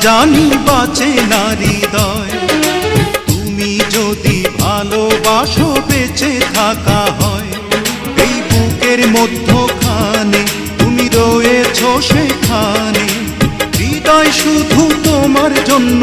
জানি বাঁচে না হৃদয়। তুমি যদি ভালোবাসো বেঁচে থাকা হয়, এই বুকের মধ্যখানে তুমি রয়েছো সেখানে। হৃদয় শুধু তোমার জন্য